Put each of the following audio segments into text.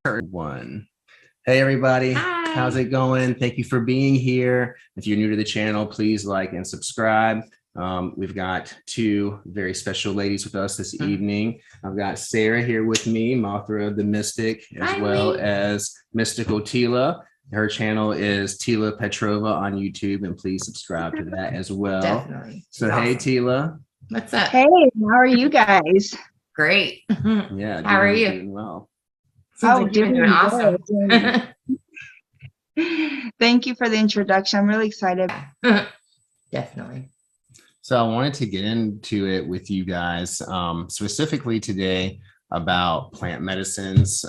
One. Hey everybody, Hi. how's it going? Thank you for being here. If you're new to the channel, please like and subscribe. We've got two very special ladies with us this evening. I've got Sarah here with me, Mothra the Mystic, as well as Mystical Teala. Her channel is Teala Petrova on YouTube, and please subscribe to that as well. Definitely. So hey Teala. What's up? Hey, how are you guys? Great. Yeah, how are you? Doing well. Seems like you've been doing awesome. Thank you for the introduction. I'm really excited. Definitely. So I wanted to get into it with you guys, specifically today about plant medicines.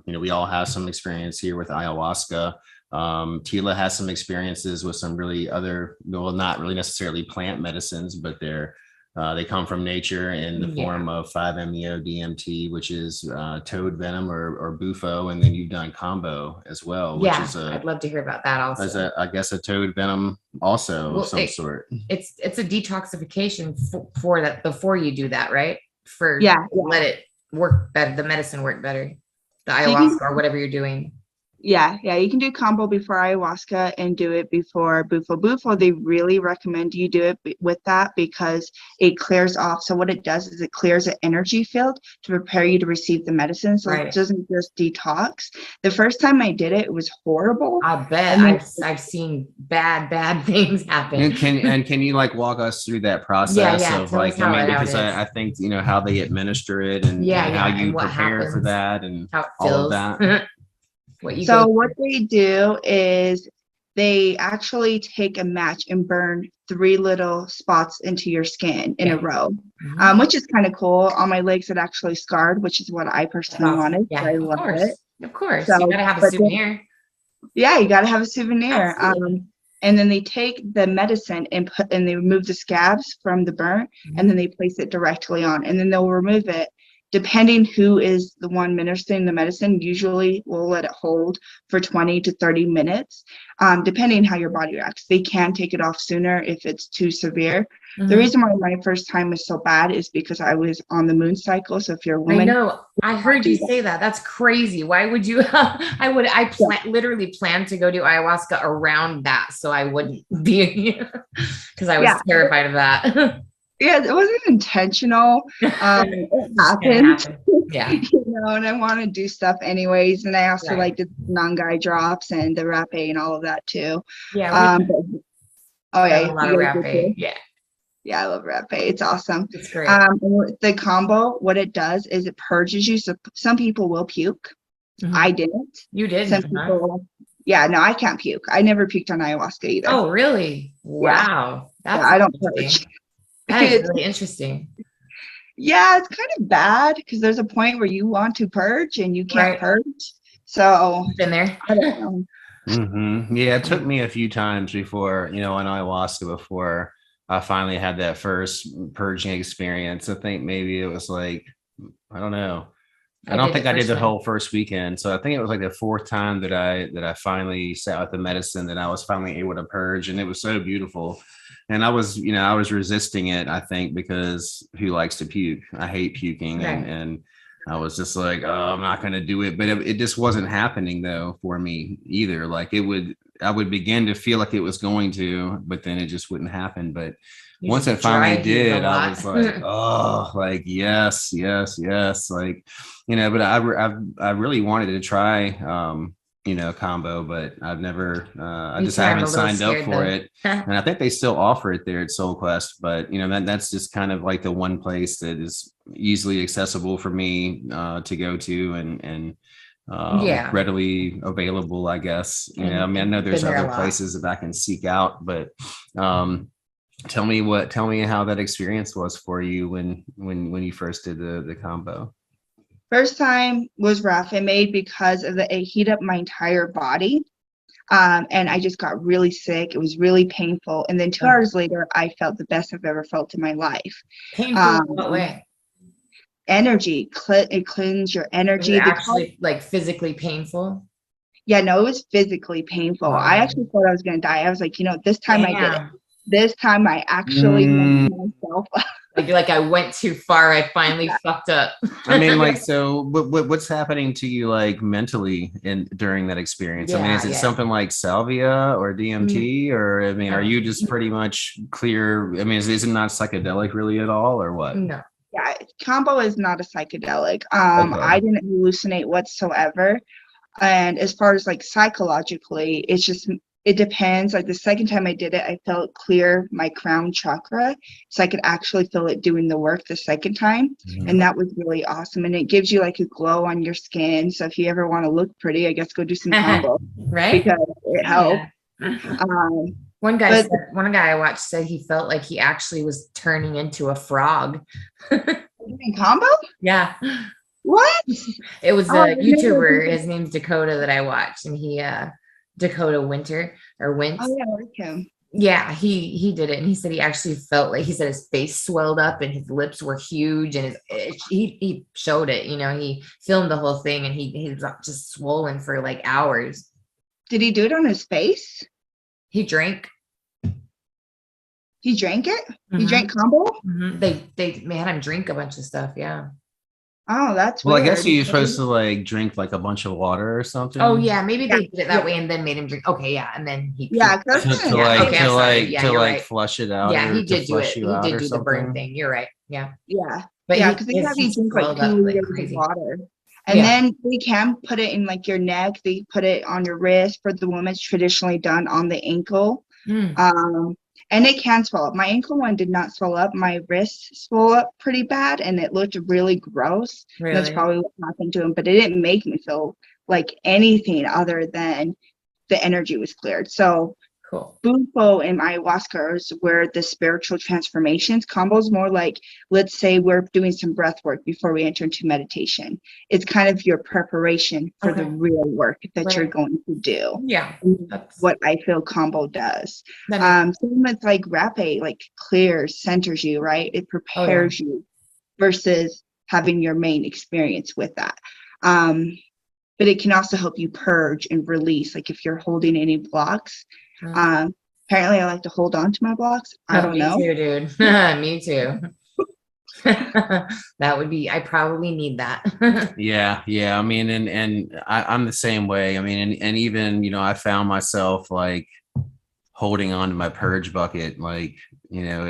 We all have some experience here with ayahuasca. Teala has some experiences with some really other, well, not really necessarily plant medicines, but they come from nature in the form of 5-MeO-DMT, which is toad venom or bufo, and then you've done combo as well. Which is I'd love to hear about that also. I guess a toad venom also of some sort. It's a detoxification for that before you do that, right? Let it work better, the medicine work better, the ayahuasca or whatever you're doing. Yeah, you can do combo before ayahuasca and do it before bufo. Bufo, they really recommend you do it with that because it clears off. So what it does is it clears an energy field to prepare you to receive the medicine. So it doesn't just detox. The first time I did it, it was horrible. I bet. I've seen bad things happen. And can you like walk us through that process of like, because I think, how they administer it and how you prepare for that and all of that. What they do is they actually take a match and burn 3 little spots into your skin in a row, which is kind of cool. On my legs, it actually scarred, which is what I personally wanted. Yeah, so I love it. Of course. So, you got to have a souvenir. You got to have a souvenir. And then they take the medicine and they remove the scabs from the burn, and then they place it directly on, and then they'll remove it. Depending who is the one administering the medicine, usually we'll let it hold for 20 to 30 minutes, depending how your body reacts. They can take it off sooner if it's too severe. The reason why my first time was so bad is because I was on the moon cycle. So if you're a woman, I know. I heard you say that. That's crazy. Why would you? Literally planned to go do ayahuasca around that, so I wouldn't be, because I was terrified of that. Yeah, it wasn't intentional. It happened. Yeah. And I want to do stuff anyways. And I also like the Nangai drops and the rapé and all of that too. Yeah. A lot of rapé. Yeah, I love rapé. It's awesome. It's great. The combo, what it does is it purges you. So some people will puke. I didn't. You did. Some people. Yeah, no, I can't puke. I never puked on ayahuasca either. Oh, really? Wow. I don't purge. That is really interesting. Yeah, it's kind of bad because there's a point where you want to purge and you can't purge. So been there. I don't know. Yeah, it took me a few times before, on ayahuasca before I finally had that first purging experience. I think maybe it was like, I don't know. I don't think I did the whole first weekend. So I think it was like the 4th time that I finally sat with the medicine that I was finally able to purge, and it was so beautiful. And I was resisting it, I think, because who likes to puke? I hate puking. And I was just like, oh, I'm not going to do it. But it just wasn't happening though for me either. Like I would begin to feel like it was going to, but then it just wouldn't happen. But once it finally did, I was like, oh, like, yes. Like, but I really wanted to try, combo, but I've never, I just haven't signed up for it. And I think they still offer it there at Soul Quest, but that's just kind of like the one place that is easily accessible for me to go to and readily available, I guess. I know there's other places that I can seek out, but tell me how that experience was for you when you first did the combo. First time was rough. It made because of it heat up my entire body. And I just got really sick. It was really painful. And then 2 hours later, I felt the best I've ever felt in my life. Painful in what way? Energy. It cleans your energy. Was it actually like physically painful? Yeah, no, it was physically painful. Wow. I actually thought I was going to die. I was like, this time I did it. This time I actually messed myself up. Like I went too far. I finally fucked up. I mean, like, so what's happening to you, like, mentally during that experience? I mean, is it something like salvia or DMT, or I mean, are you just pretty much clear? I mean, is it not psychedelic really at all, or what? No. Yeah, combo is not a psychedelic. I didn't hallucinate whatsoever. And as far as like psychologically, it depends. Like the second time I did it, I felt clear my crown chakra, so I could actually feel it doing the work the second time. And that was really awesome. And it gives you like a glow on your skin. So if you ever want to look pretty, I guess go do some combo, right? Because it helped. One guy I watched said he felt like he actually was turning into a frog. In combo? Yeah. What? It was a YouTuber. His name's Dakota that I watched, and he Dakota Winter or Wint. Oh yeah, I like him. Yeah, he did it, and he said he actually felt like, he said his face swelled up and his lips were huge, and he showed it. You know, he filmed the whole thing, and he was just swollen for like hours. Did he do it on his face? He drank. He drank it? He drank combo? They had him drink a bunch of stuff. Yeah. Oh, that's well, weird. I guess you're supposed to like drink like a bunch of water or something. Oh yeah, maybe they did it that way and then made him drink. Okay, yeah, and then he to flush it out. Yeah, he did do it. He did do the burn thing. You're right. Yeah. But because they have you drink like 2 liters of water. And then they can put it in like your neck. They put it on your wrist. For the women, it's traditionally done on the ankle. And it can swell up. My ankle one did not swell up. My wrist swelled up pretty bad, and it looked really gross. Really? That's probably what happened to him. But it didn't make me feel like anything other than the energy was cleared. So cool. Bufo and ayahuasca is where the spiritual transformations. Combo is more like, let's say we're doing some breath work before we enter into meditation. It's kind of your preparation for the real work that you're going to do. Yeah. That's what I feel combo does. Same with like rapé, like clears, centers you, right? It prepares you versus having your main experience with that. But it can also help you purge and release. Like if you're holding any blocks, apparently I like to hold on to my blocks. I don't know. Me too, dude. Me too. That would be, I probably need that. Yeah. I mean, and I'm the same way. I mean, and even, you know, I found myself like holding on to my purge bucket, like, you know,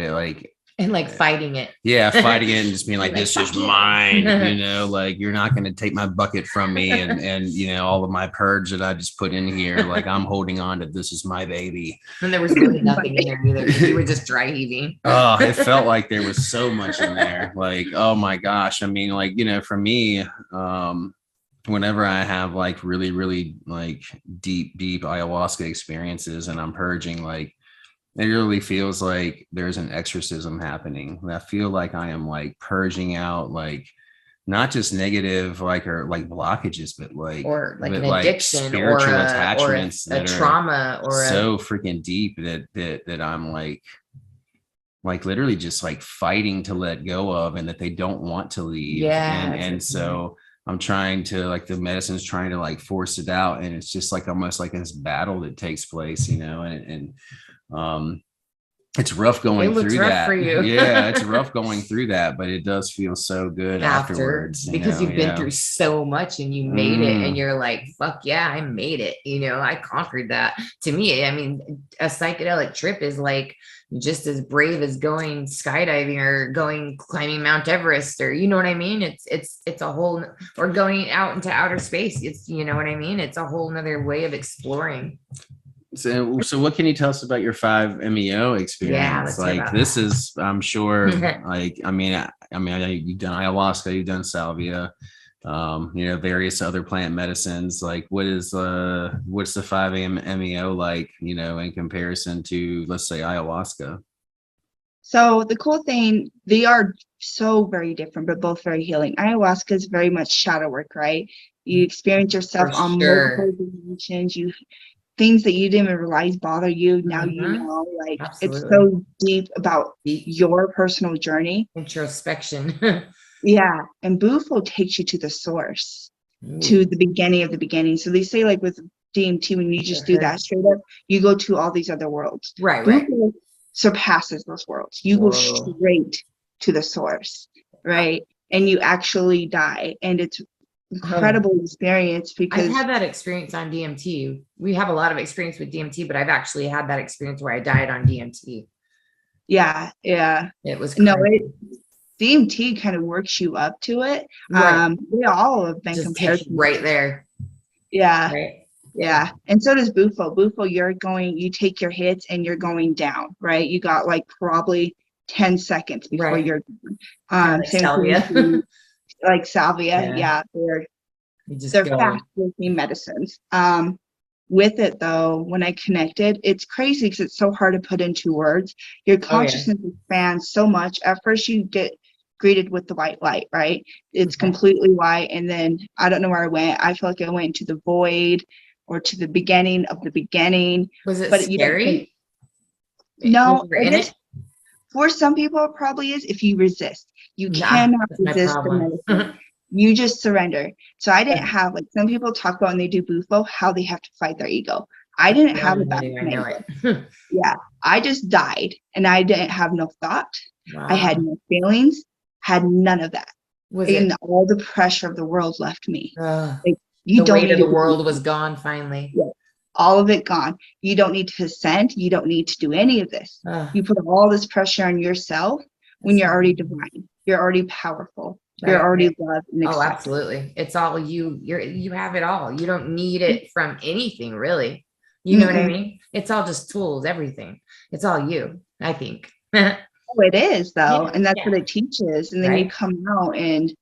and like fighting it. Yeah, fighting it and just being like, this is mine, you know, like you're not going to take my bucket from me, and you know, all of my purge that I just put in here, like I'm holding on to, this is my baby. And there was really nothing in there either. You were just dry heaving. Oh, it felt like there was so much in there. Like, oh my gosh. I mean, like, you know, for me, whenever I have like really, really like deep ayahuasca experiences and I'm purging, like, it really feels like there's an exorcism happening. I feel like I am like purging out, like not just negative, like, or like blockages, but like, or like an addiction, spiritual attachments, or a trauma, or so freaking deep that I'm like literally just like fighting to let go of, and that they don't want to leave. Yeah. And so I'm trying to, like, the medicine's trying to like force it out, and it's just like almost like this battle that takes place, you know, and it's rough going through that. For you. Yeah, it's rough going through that, but it does feel so good afterwards, because you've been through so much and you made it, and you're like, fuck yeah, I made it, you know, I conquered that. To me, I mean, a psychedelic trip is like just as brave as going skydiving or climbing Mount Everest, or, you know what I mean? It's a whole, or going out into outer space. It's, you know what I mean? It's a whole nother way of exploring. So what can you tell us about your 5-MeO experience? Yeah, like, this is, I'm sure, like, I mean, you've done ayahuasca, you've done salvia, you know, various other plant medicines. Like, what's the 5-MeO like, you know, in comparison to, let's say, ayahuasca? So the cool thing, they are so very different, but both very healing. Ayahuasca is very much shadow work, right? You experience yourself on multiple dimensions. Things that you didn't even realize bother you, now you know. Like, absolutely. It's so deep about your personal journey. Introspection. Yeah. And Bufo takes you to the source, to the beginning of the beginning. So they say, like with DMT, when you just do that straight up, you go to all these other worlds. Right. Bufo surpasses those worlds. You go straight to the source, right? And you actually die, and it's incredible experience because I've had that experience on DMT. We have a lot of experience with DMT, but I've actually had that experience where I died on DMT. yeah, It was no, crazy. DMT kind of works you up to it. Right. We all have been Just compared takes you right there. Yeah. Right. Yeah. And so does Bufo. Bufo, you take your hits and you're going down, right? You got like probably 10 seconds before Right. you're Like same salvia. thing like salvia. Yeah. They're fast working medicines. With it though, when I connected, it's crazy because it's so hard to put into words. Your consciousness expands so much. At first you get greeted with the white light, right? It's completely white. And then I don't know where I went. I feel like I went to the void or to the beginning of the beginning. Was it But scary? No, I guess for some people it probably is if you resist. You cannot resist the medicine. You just surrender. So I didn't have, like, some people talk about when they do Bufo, how they have to fight their ego. I didn't have it that way. Yeah, I just died and I didn't have no thought. Wow. I had no feelings, had none of that. All the pressure of the world left me. Like, the weight of the world was gone finally. Yeah, all of it gone. You don't need to ascend. You don't need to do any of this. You put all this pressure on yourself when you're already divine. You're already powerful. You're already loved and accepted. Oh, absolutely. It's all you. You have it all. You don't need it from anything, really. You know what I mean? It's all just tools, everything. It's all you, I think. Oh, it is, though. And that's what it teaches. And then you come out and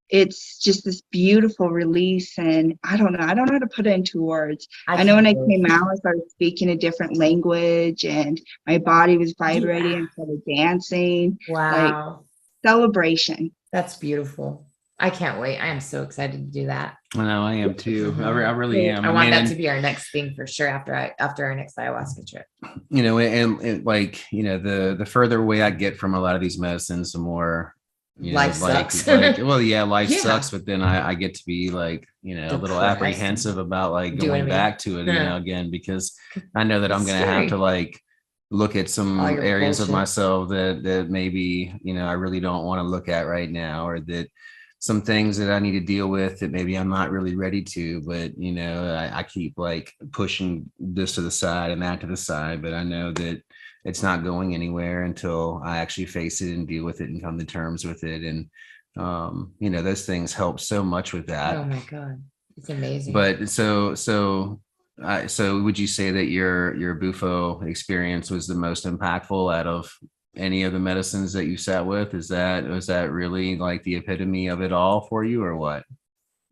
it's just this beautiful release. And I don't know how to put it into words. I know when I came out, I started speaking a different language and my body was vibrating and started dancing. Wow. Like, celebration. That's beautiful. I can't wait. I am so excited to do that. I know, I am too. I really am. I want that to be our next thing for sure after our next ayahuasca trip. You know, and like, you know, the further away I get from a lot of these medicines, the more, you know, life sucks. Life sucks, but then I get to be like, you know, a little apprehensive about like going back to it, you know, again, because I know that I'm going to have to like look at some areas of myself that maybe, you know, I really don't want to look at right now, or that some things that I need to deal with that maybe I'm not really ready to, but, you know, I keep like pushing this to the side and that to the side, but I know that it's not going anywhere until I actually face it and deal with it and come to terms with it. And, you know, those things help so much with that. Oh my God. It's amazing. But so would you say that your Bufo experience was the most impactful out of any of the medicines that you sat with? Was that really like the epitome of it all for you, or what?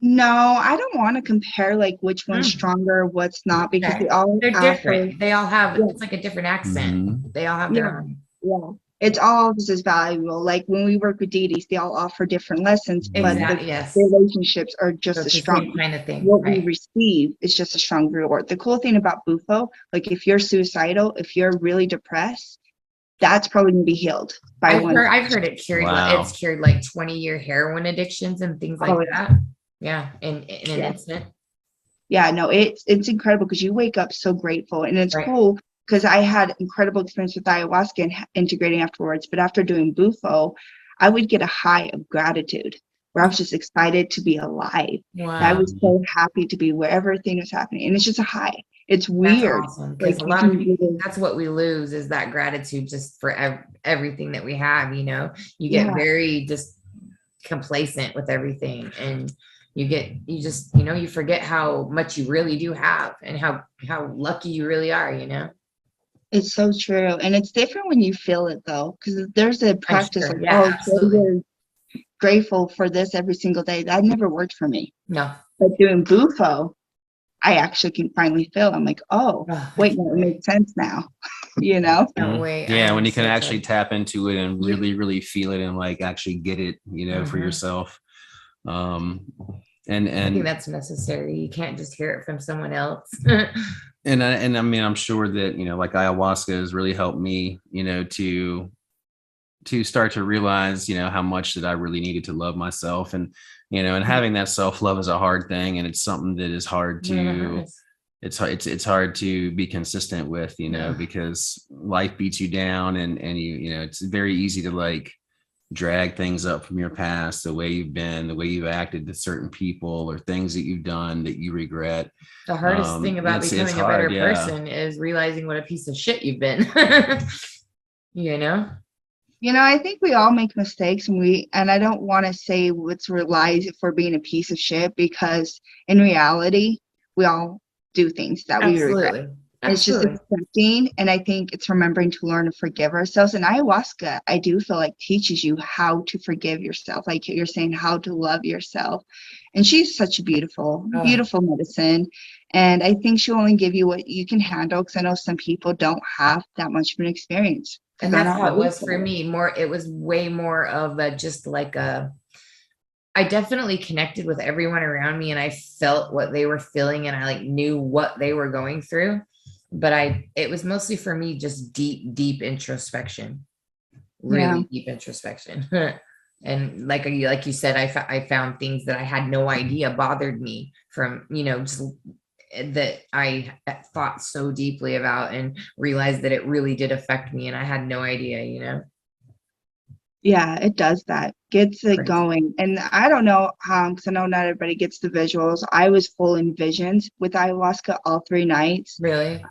No, I don't want to compare like which one's stronger, what's not, because they're different. They all have it's like a different accent. They all have their own. Yeah. It's all just as valuable. Like when we work with deities, they all offer different lessons, but the relationships are just as strong. Kind of thing. What we receive is just a strong reward. The cool thing about Bufo, like if you're suicidal, if you're really depressed, that's probably gonna be healed by I've heard it cured. Wow. It's cured like 20-year heroin addictions and things like that. Yeah, in an instant. Yeah, no, it's incredible because you wake up so grateful, and it's cool. Because I had incredible experience with ayahuasca and integrating afterwards. But after doing Bufo, I would get a high of gratitude where I was just excited to be alive. Wow. I was so happy to be where everything was happening. And it's just a high. It's weird. That's awesome. Like, a lot of people, that's what we lose is that gratitude just for everything that we have. You know, you get very just complacent with everything. And you forget how much you really do have and how lucky you really are, you know? It's so true. And it's different when you feel it though, because there's a practice of grateful for this every single day. That never worked for me. No. But doing Bufo, I actually can finally feel. I'm like, wait, no, it makes sense now. You know? Yeah, when you can actually tap into it and really, really feel it and like actually get it, you know, for yourself. And I think that's necessary. You can't just hear it from someone else. And I mean, I'm sure that, you know, like ayahuasca has really helped me, you know, to start to realize, you know, how much that I really needed to love myself. And, you know, and having that self-love is a hard thing. And it's something that is hard to, it's hard to be consistent with, you know, because life beats you down and you know, it's very easy to like drag things up from your past, the way you've been, the way you've acted to certain people, or things that you've done that you regret. The hardest thing about It's becoming a hard, better yeah. person is realizing what a piece of shit you've been. You know? I think we all make mistakes, and I don't want to say what's relies for being a piece of shit, because in reality, we all do things that we regret. Absolutely. It's just Absolutely. accepting, and I think it's remembering to learn to forgive ourselves. And ayahuasca, I do feel like, teaches you how to forgive yourself. Like you're saying, how to love yourself. And she's such a beautiful, beautiful medicine. And I think she'll only give you what you can handle, because I know some people don't have that much of an experience. And that's how it was for me. It was way more of a, just like I definitely connected with everyone around me, and I felt what they were feeling, and I like knew what they were going through. But it was mostly for me just deep introspection, really deep introspection. And like you said, I found things that I had no idea bothered me from, just that I thought so deeply about, and realized that it really did affect me, and I had no idea. Yeah, it does that. Gets it going. And I don't know how, because I know not everybody gets the visuals. I was full in visions with ayahuasca all 3 nights. Really?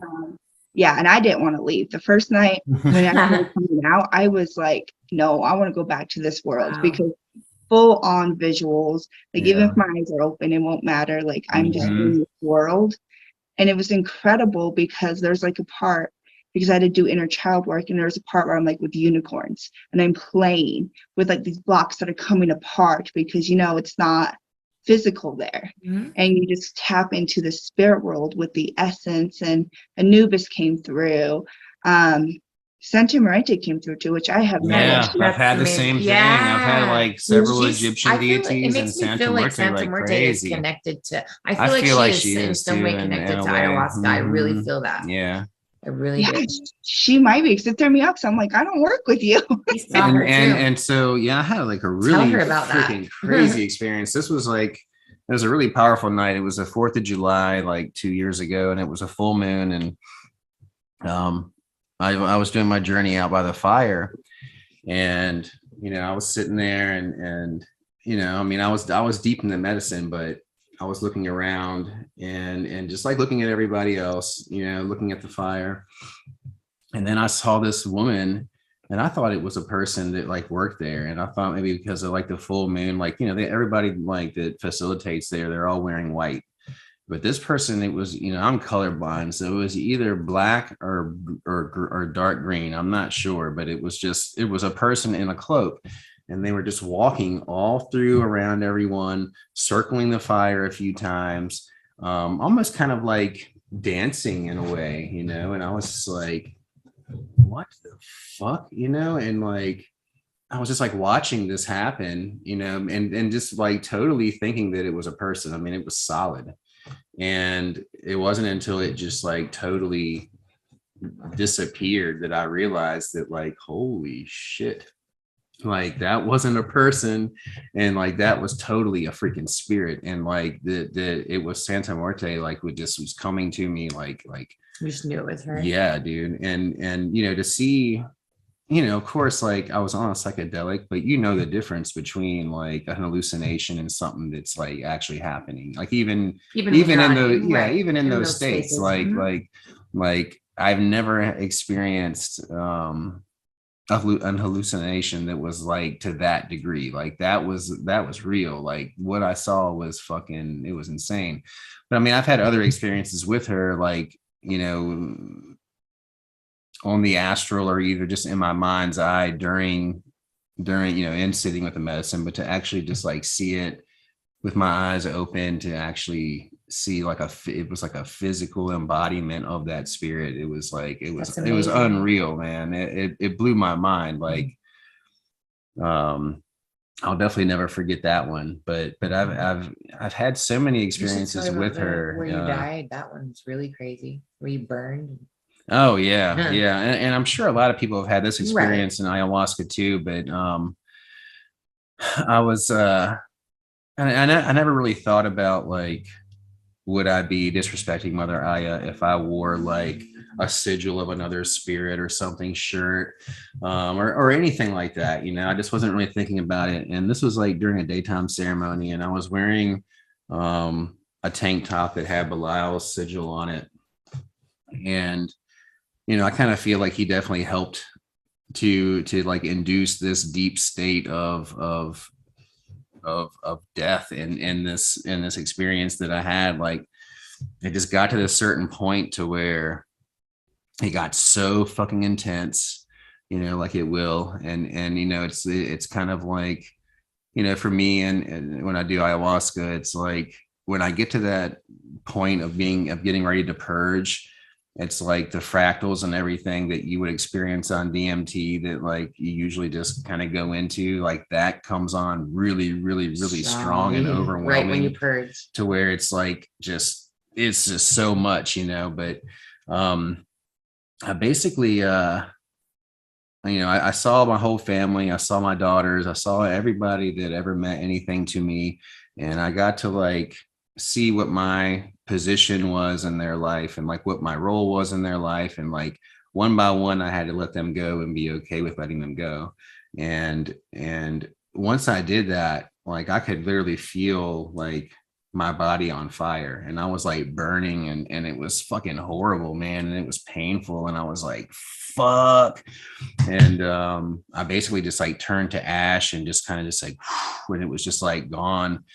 Yeah, and I didn't want to leave. The first night when I started coming out, I was like, no, I want to go back to this world. Wow. Because full on visuals, like even if my eyes are open, it won't matter. Like I'm just in this world. And it was incredible, because there's like a part, because I had to do inner child work, and there's a part where I'm like with unicorns, and I'm playing with like these blocks that are coming apart, because it's not physical there. And you just tap into the spirit world with the essence. And Anubis came through. Santa Marite came through too, which I have I've had the same thing. I've had like several Egyptian deities, and Santa Marite is connected to. I feel like she is in some way connected to ayahuasca. I really feel that. Yeah. I really do. She might be, because it threw me off. So I'm like, I don't work with you. And so I had like a really freaking crazy experience. This was like, it was a really powerful night. It was the 4th of July, like 2 years ago, and it was a full moon. And I was doing my journey out by the fire, and I was sitting there, and I was deep in the medicine, but I was looking around and just like looking at everybody else, looking at the fire. And then I saw this woman, and I thought it was a person that like worked there. And I thought maybe because of like the full moon, like, everybody like that facilitates there, they're all wearing white. But this person, it was, I'm colorblind. So it was either black or dark green. I'm not sure, but it was a person in a cloak. And they were just walking all through around everyone, circling the fire a few times, almost kind of like dancing in a way, and I was just like, what the fuck, and like, I was just like watching this happen, and just like totally thinking that it was a person. I mean, it was solid. And it wasn't until it just like totally disappeared that I realized that like, holy shit. Like that wasn't a person, and like that was totally a freaking spirit, and like it was Santa Muerte, like was coming to me, like you just knew it was her. Yeah, dude. And to see, of course, like I was on a psychedelic, but the difference between like a hallucination and something that's like actually happening, like even in those states, spaces. like I've never experienced an hallucination that was like to that degree. Like that was real. Like what I saw was fucking, it was insane. But I mean, I've had other experiences with her, like, on the astral, or either just in my mind's eye during in sitting with the medicine, but to actually just like see it with my eyes open, to actually see like it was like a physical embodiment of that spirit. It was like, it was unreal, man. It blew my mind. Like, I'll definitely never forget that one. But I've had so many experiences with her. Where you died, that one's really crazy. Where you burned. Oh yeah. And I'm sure a lot of people have had this experience in ayahuasca too. But I was I never really thought about like would I be disrespecting Mother Aya if I wore like a sigil of another spirit or something shirt, or anything like that? You know, I just wasn't really thinking about it. And this was like during a daytime ceremony, and I was wearing a tank top that had Belial's sigil on it. And, you know, I kind of feel like he definitely helped to like induce this deep state of death in this experience that I had. Like, it just got to this certain point to where it got so fucking intense, you know, like it will. And you know, it's kind of like, you know, for me, and when I do ayahuasca, it's like when I get to that point of getting ready to purge, it's like the fractals and everything that you would experience on DMT that like you usually just kind of go into, like that comes on really, really, really strong and overwhelming. Right when you purge. To where it's like it's just so much, you know. But I basically you know, I saw my whole family, I saw my daughters, I saw everybody that ever meant anything to me, and I got to like see what my position was in their life and like what my role was in their life. And like one by one, I had to let them go and be okay with letting them go. And once I did that, like I could literally feel like my body on fire, and I was like burning, and it was fucking horrible, man. And it was painful. And I was like, fuck. And I basically just like turned to ash and just kind of just like, when it was just like gone.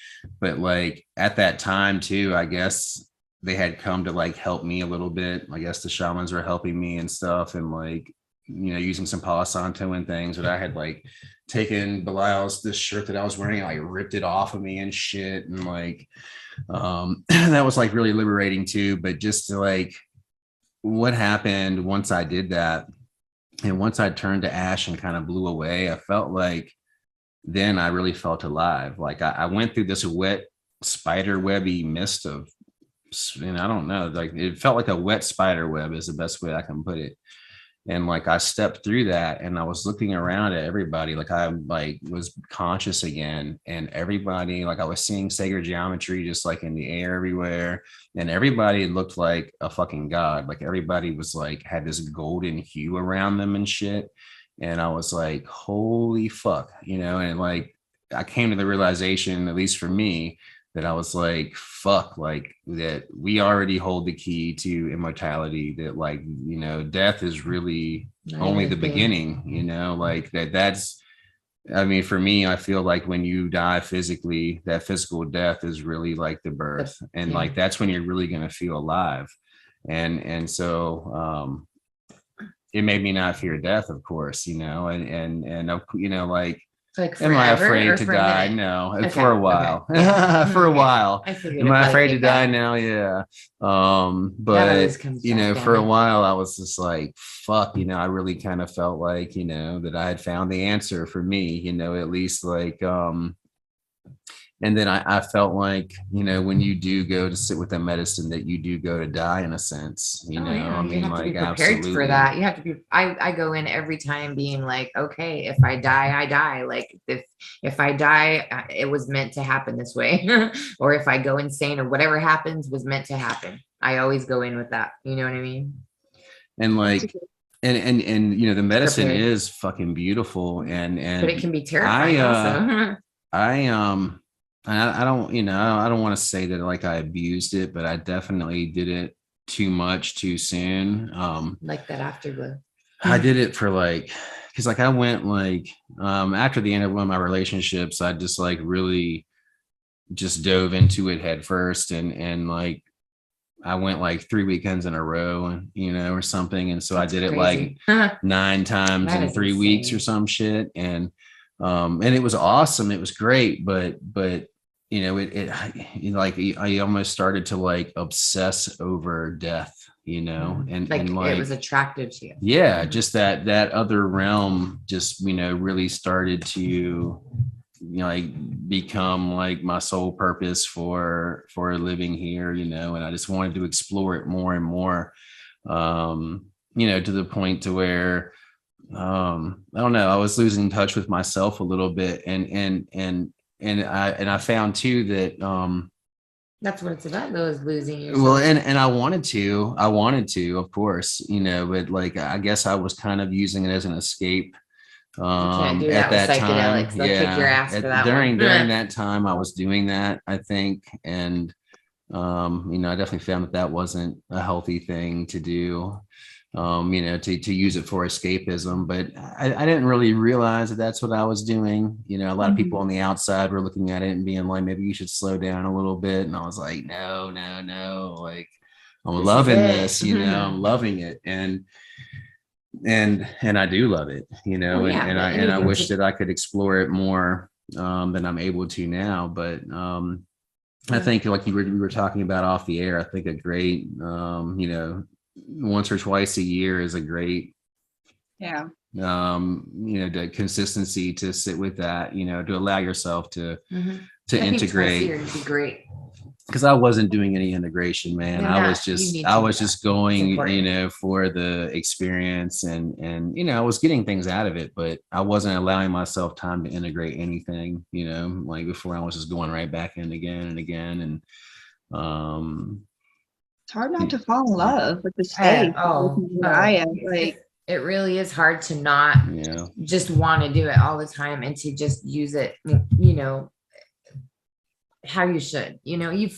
But like at that time too, I guess they had come to like help me a little bit. I guess the shamans were helping me and stuff, and like, you know, using some Palo Santo and things. But I had like taken Belial's, this shirt that I was wearing, like ripped it off of me and shit. And like that was like really liberating too. But just to like, what happened once I did that, and once I turned to ash and kind of blew away, I felt like then I really felt alive. Like I went through this wet spider webby mist of, and I don't know, like it felt like a wet spider web is the best way I can put it. And like I stepped through that, and I was looking around at everybody, like I like was conscious again, and everybody, like I was seeing sacred geometry just like in the air everywhere, and everybody looked like a fucking god. Like everybody was like had this golden hue around them and shit. And I was like, holy fuck, you know. And like I came to the realization, at least for me, that I was like, fuck, like that we already hold the key to immortality, that like, you know, death is really only the beginning, you know, like that's, I mean, for me, I feel like when you die physically, that physical death is really like the birth. And like, that's when you're really going to feel alive. And so it made me not fear death, of course, you know, and you know, like am I afraid to die? No, okay. For a while. Okay. Yeah. For a while. Am I afraid to die now? Yeah. But you know, for a while I was just like, fuck, you know, I really kind of felt like, you know, that I had found the answer for me, you know, at least like and then I felt like, you know, when you do go to sit with the medicine, that you do go to die in a sense, you know. Yeah. I mean, you have to be prepared absolutely. For that. You have to be. I go in every time being like, okay, if I die, I die. Like if I die, it was meant to happen this way, or if I go insane or whatever happens was meant to happen. I always go in with that. You know what I mean? And like. And you know, the medicine is fucking beautiful, and but it can be terrifying also. I don't, you know, I don't want to say that like I abused it, but I definitely did it too much too soon. Like that afterglow. I did it for like, because like I went like after the end of one of my relationships, I just like really just dove into it head first, and like I went like 3 weekends in a row, you know, or something. And so that's I did crazy. It like 9 times in 3 weeks or some shit. And it was awesome. It was great. But you know, it like I almost started to like obsess over death, you know, and like it was attractive to you. Yeah. Just that other realm just, you know, really started to, you know, like become like my sole purpose for living here, you know. And I just wanted to explore it more and more, you know, to the point to where I don't know, I was losing touch with myself a little bit, and I found too that That's what it's about, though, is losing yourself. Well, and I wanted to, of course, you know, but like I guess I was kind of using it as an escape. You can't do At that with that time, psychedelics. They'll kick your ass for that during one. that time, I was doing that, I think, and you know, I definitely found that wasn't a healthy thing to do. You know, to use it for escapism, but I didn't really realize that that's what I was doing. You know, a lot of people on the outside were looking at it and being like, maybe you should slow down a little bit. And I was like, no, no, no. Like, I'm loving this, you know, I'm loving it. And I do love it, you know, and I wish that I could explore it more than I'm able to now. But I think like we were talking about off the air, I think a great you know, once or twice a year is a great Yeah. you know, the consistency to sit with that, you know, to allow yourself to integrate. Would be great. Because I wasn't doing any integration, man. I was just going, you know, for the experience and you know, I was getting things out of it, but I wasn't allowing myself time to integrate anything, you know, like before I was just going right back in again and again. And it's hard not to fall in love with the state. I am like, it really is hard to not just want to do it all the time and to just use it, you know, how you should, you know, you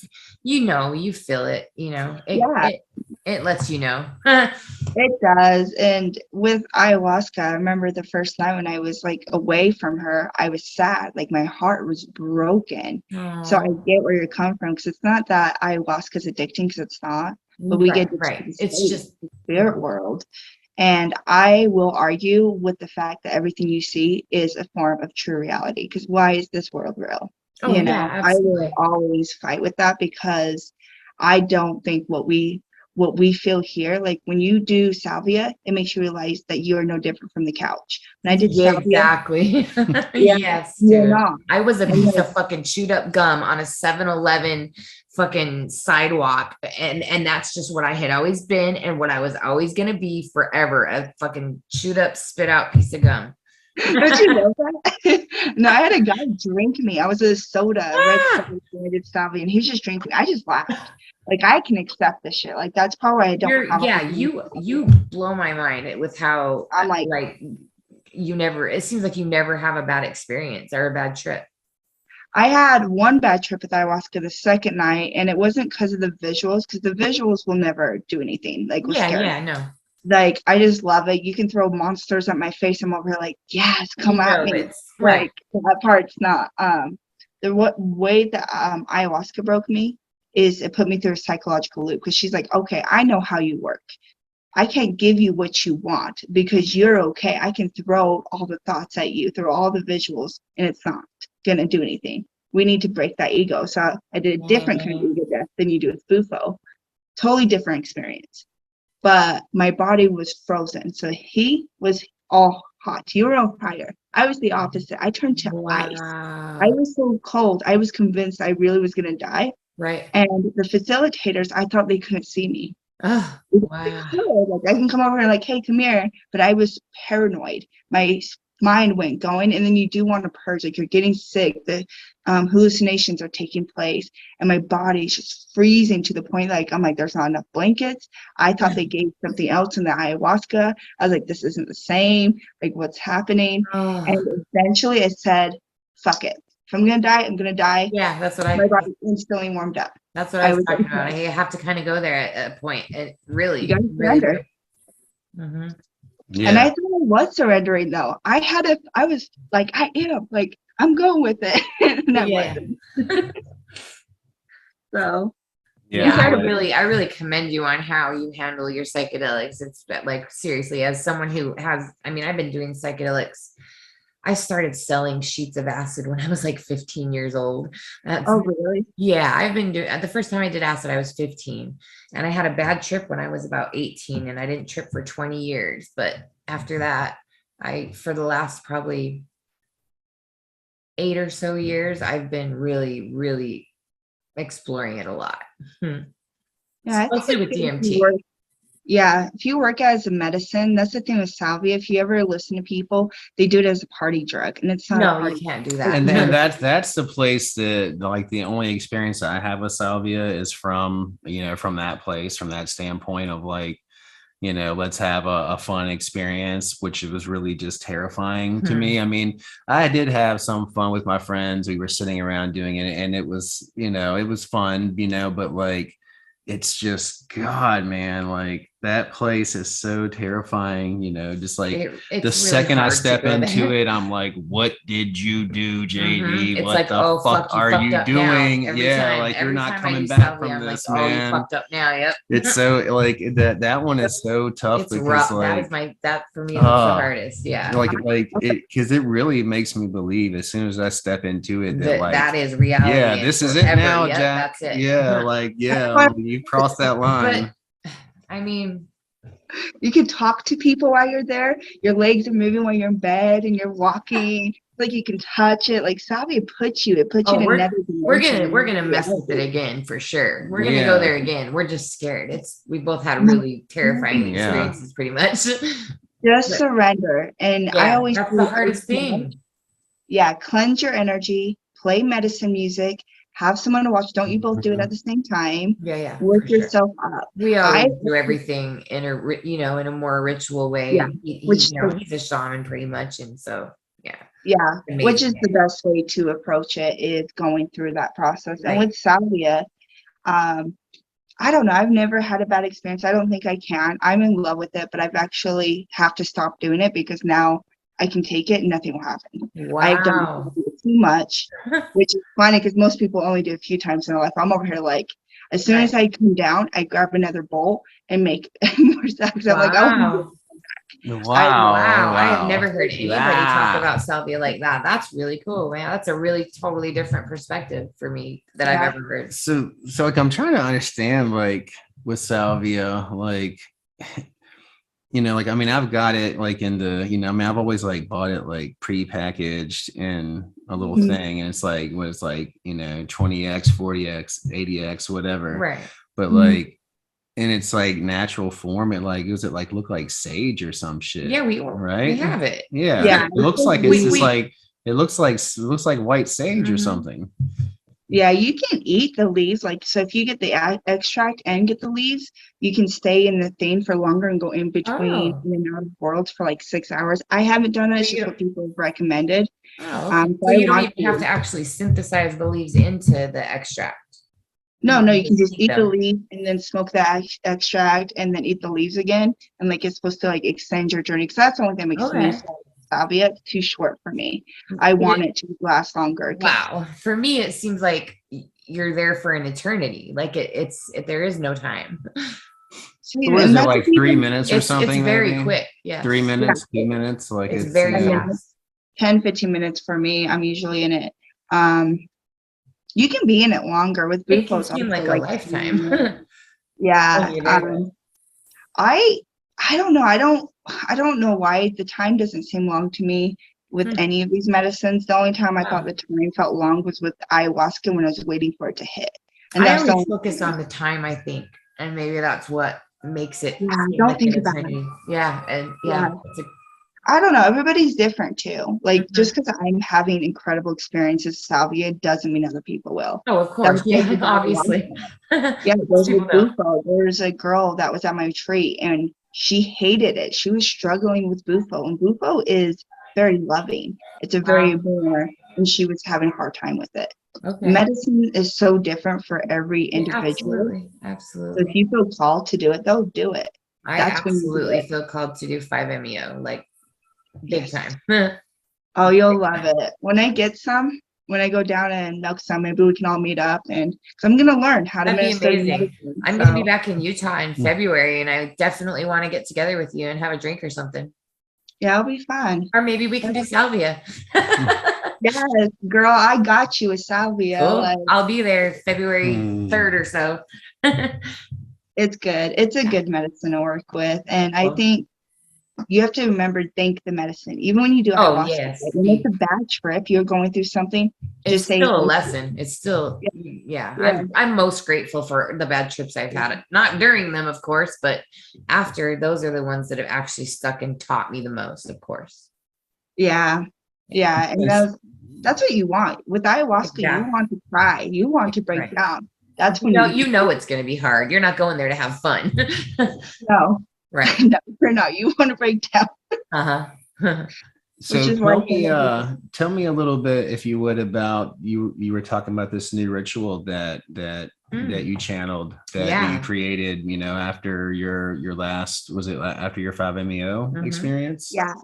feel it, you know, it lets you know. It does. And with ayahuasca, I remember the first night when I was like away from her, I was sad, like my heart was broken. So I get where you're coming from, because it's not that ayahuasca is addicting, because it's not, but we get it's just the spirit world. And I will argue with the fact that everything you see is a form of true reality, because why is this world real? You know, I will always fight with that, because I don't think what we feel here, like when you do salvia, it makes you realize that you are no different from the couch. When I did salvia, yes, dude. I was a piece of fucking chewed up gum on a 7-Eleven fucking sidewalk, and that's just what I had always been and what I was always gonna be forever, a fucking chewed up, spit out piece of gum. Don't you know that? No, I had a guy drink me. I was a soda, red soda, I did salvia, and he was just drinking. I just laughed. Like, I can accept this shit. Like, that's probably why I don't. You blow my mind with how I'm like you never. It seems like you never have a bad experience or a bad trip. I had one bad trip with ayahuasca the second night, and it wasn't because of the visuals, because the visuals will never do anything. Like, no. Like, I just love it. You can throw monsters at my face. I'm over here like, yes, come at me. Like, that part's not. The way that ayahuasca broke me is it put me through a psychological loop, because she's like, okay, I know how you work. I can't give you what you want because you're okay. I can throw all the thoughts at you, throw all the visuals, and it's not going to do anything. We need to break that ego. So I did a different kind of ego death than you do with Bufo. Totally different experience. But my body was frozen. So he was all hot. You were on fire. I was the opposite. I turned to ice. I was so cold. I was convinced I really was going to die. Right. And the facilitators, I thought they couldn't see me. Oh, wow. Like, I can come over and like, hey, come here. But I was paranoid. My mind went going, and then you do want to purge. Like, you're getting sick. The hallucinations are taking place, and my body's just freezing to the point like I'm like, there's not enough blankets. I thought they gave something else in the ayahuasca. I was like, this isn't the same. Like, what's happening? And eventually I said, fuck it. If I'm gonna die, I'm gonna die. Yeah, that's what my body instantly warmed up. That's what I was talking about. I have to kind of go there at a point. It really, you gotta surrender. Yeah. And I thought I was surrendering though. I was like, I am, like, I'm going with it. And I wasn't. So I really commend you on how you handle your psychedelics. It's like, seriously, as someone who has, I mean, I've been doing psychedelics. I started selling sheets of acid when I was like 15 years old. Oh, really? Yeah, I've been doing, the first time I did acid, I was 15, and I had a bad trip when I was about 18, and I didn't trip for 20 years. But after that, for the last probably 8 or so years, I've been really, really exploring it a lot. Yeah, especially with DMT. Yeah, if you work as a medicine, that's the thing with salvia. If you ever listen to people, they do it as a party drug, and it's not a No, party. you can't do that. And then that's the place that, like, the only experience that I have with salvia is from, from that place, from that standpoint of like, let's have a fun experience, which was really just terrifying to me. I mean, I did have some fun with my friends. We were sitting around doing it, and it was, it was fun, but like, it's just, God, man, like that place is so terrifying, just like it's the second really I hard to step go into there. it, I'm like, what did you do, JD? It's What like, the oh fuck fuck, you are fucked you up now. doing? Every Yeah, time, like you're every not time I coming do back salvia, from I'm like, this, oh, you man. fucked up now. Yep. It's so like that one is so tough It's because rough. like That for me, that's the hardest. Yeah. like it, because it really makes me believe as soon as I step into it that like that is reality. yeah, this is it now, Yep, Jack. that's it. Yeah, like you crossed that line. But I mean, you can talk to people while you're there. Your legs are moving while you're in bed and you're walking. Like you can touch it. Like salvia puts you in another dimension. we're gonna mess with it again for sure. We're gonna go there again. We're just scared. We both had really terrifying experiences, pretty much. Just surrender. And I always that's the hardest thing. Yeah, cleanse your energy, play medicine music, have someone to watch. Don't you both do it at the same time? Yeah. Work yourself up. We always do everything in a more ritual way. Yeah, He's a shaman pretty much, and so yeah, which is the best way to approach it, is going through that process. Right. And with salvia, I don't know. I've never had a bad experience. I don't think I can. I'm in love with it, but I've actually have to stop doing it because now I can take it and nothing will happen. Wow. I've done it too much, which is funny because most people only do a few times in their life. I'm over here like, as soon as I come down, I grab another bowl and make more sex. I'm like, oh, wow. I have never heard anybody talk about salvia like that. That's really cool, man. That's a really totally different perspective for me that I've ever heard. So like, I'm trying to understand, like, with salvia, like, like, I mean, I've got it like in the, I mean, I've always like bought it like pre-packaged in a little thing, and it's like, what it's like, 20x, 40x, 80x, whatever. Right. But like, and it's like natural form. It like, does it like look like sage or some shit? Yeah, we have it. Yeah. It looks like it's just like, it looks like white sage or something. Yeah, you can eat the leaves. Like, so if you get the extract and get the leaves, you can stay in the thing for longer and go in between in and out of worlds for like 6 hours. I haven't done it. It's just what people have recommended. Oh, okay. So you don't even have to actually synthesize the leaves into the extract. No, you can just eat the leaves and then smoke the extract and then eat the leaves again. And like, it's supposed to like extend your journey. Because that's the only thing that makes me salvia. It's too short for me. I want it to last longer. Wow. For me, it seems like you're there for an eternity. Like there is no time. What is it, like 3 minutes or something? It's very quick. Yeah. 3 minutes, 2 minutes. Like it's very fast. 10-15 minutes for me. I'm usually in it. You can be in it longer with It can seem like a lifetime. Yeah. I don't know. I don't know why the time doesn't seem long to me with any of these medicines. The only time I thought the time felt long was with ayahuasca when I was waiting for it to hit. And I always focus on the time, I think, and maybe that's what makes it. Don't think about it. Yeah, and I don't know. Everybody's different too. Like just because I'm having incredible experiences with salvia doesn't mean other people will. Oh, of course. Yeah, obviously. There's a girl that was at my retreat and she hated it. She was struggling with bufo, and bufo is very loving. It's a very warm, and she was having a hard time with it. Okay. Medicine is so different for every individual. Absolutely. So if you feel called to do it, they'll do it. I absolutely feel called to do 5-MeO, like big time. Oh, you'll love it. When I go down and milk some, maybe we can all meet up, and because I'm gonna learn how to minister. I'm gonna be back in Utah in February, and I definitely want to get together with you and have a drink or something. Yeah, it'll be fun. Or maybe we can do salvia. Yes, girl, I got you a salvia. Cool. I'll be there February 3rd or so. It's good. It's a good medicine to work with, and I think you have to remember, thank the medicine. Even when you do ayahuasca, yes. when it's a bad trip, you're going through something, It's just say still a thank you. lesson. It's still, Yeah. I'm most grateful for the bad trips I've had. Not during them, of course, but after. Those are the ones that have actually stuck and taught me the most, of course. Yeah. And that's what you want. With ayahuasca, you want to cry. You want to break down. That's when you know it's going to be hard. You're not going there to have fun. No. Right. No, you're not. You want to break down. Uh-huh. So tell me a little bit, if you would, about you were talking about this new ritual that you channeled, that you created, you know, after your last, was it after your 5-MeO experience? Yeah.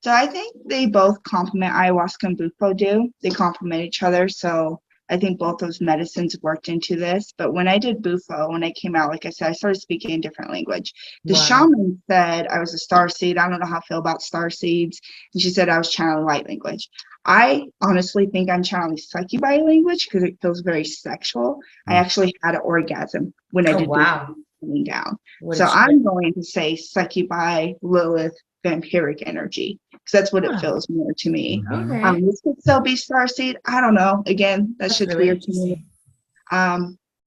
So I think they both complement, ayahuasca and bufo do. They complement each other. So I think both those medicines worked into this. But when I did bufo, when I came out, like I said, I started speaking a different language. The shaman said I was a star seed. I don't know how I feel about star seeds. And she said I was channeling light language. I honestly think I'm channeling succubi language because it feels very sexual. I actually had an orgasm when I did bufo coming down. So I'm going to say succubi, Lilith, vampiric energy, because that's what it feels more to me. Okay. This could still be starseed. I don't know. Again, that's just really weird to me.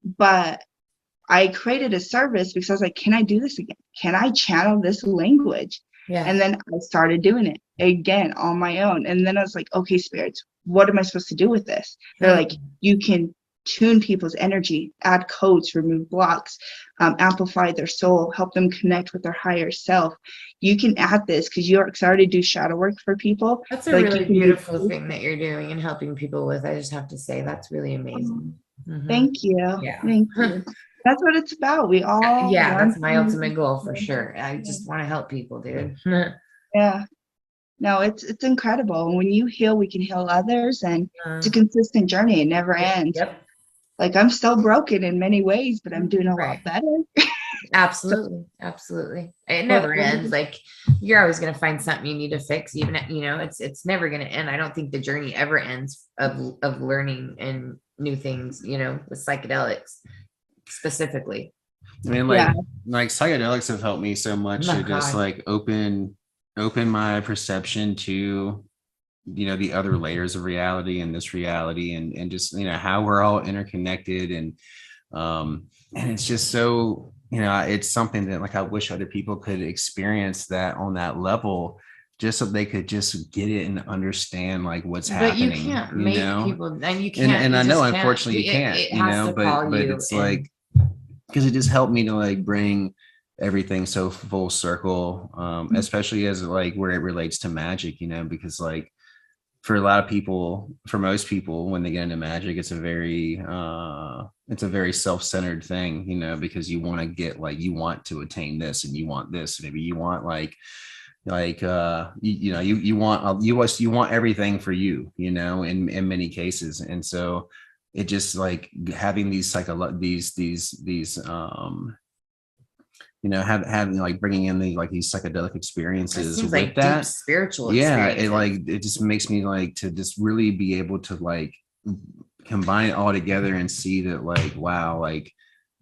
But I created a service because I was like, can I do this again? Can I channel this language? Yeah. And then I started doing it again on my own. And then I was like, okay, spirits, what am I supposed to do with this? They're like, you can tune people's energy, add codes, remove blocks, amplify their soul, help them connect with their higher self. You can add this because I already do shadow work for people. That's a really beautiful thing that you're doing and helping people with. I just have to say, that's really amazing. Thank you. Yeah. Thank you. That's what it's about. We all that's my ultimate goal for sure. I just want to help people, dude. Yeah. No, it's incredible. When you heal, we can heal others, and it's a consistent journey. It never ends. Yep. Like, I'm still broken in many ways, but I'm doing a lot better. Absolutely. It never ends. Like, you're always going to find something you need to fix. Even, you know, it's never going to end. I don't think the journey ever ends of learning and new things, you know, with psychedelics specifically. I mean, like psychedelics have helped me so much to just like open my perception to, you know, the other layers of reality and this reality, and just, you know, how we're all interconnected, and it's just so, you know, it's something that, like, I wish other people could experience that on that level, just so they could just get it and understand like what's happening. But you can't make people, and you can't, and I know unfortunately you can't, you know, but it's like, because it just helped me to like bring everything so full circle, especially as like where it relates to magic, you know, because like for a lot of people, for most people, when they get into magic, it's a very self-centered thing, you know, because you want to get, like, you want to attain this and you want this, maybe you want you want everything for you, you know, in many cases. And so it just like having these you know, having like bringing in these psychedelic experiences with like that deep spiritual it just makes me like to just really be able to like combine it all together and see that, like, wow, like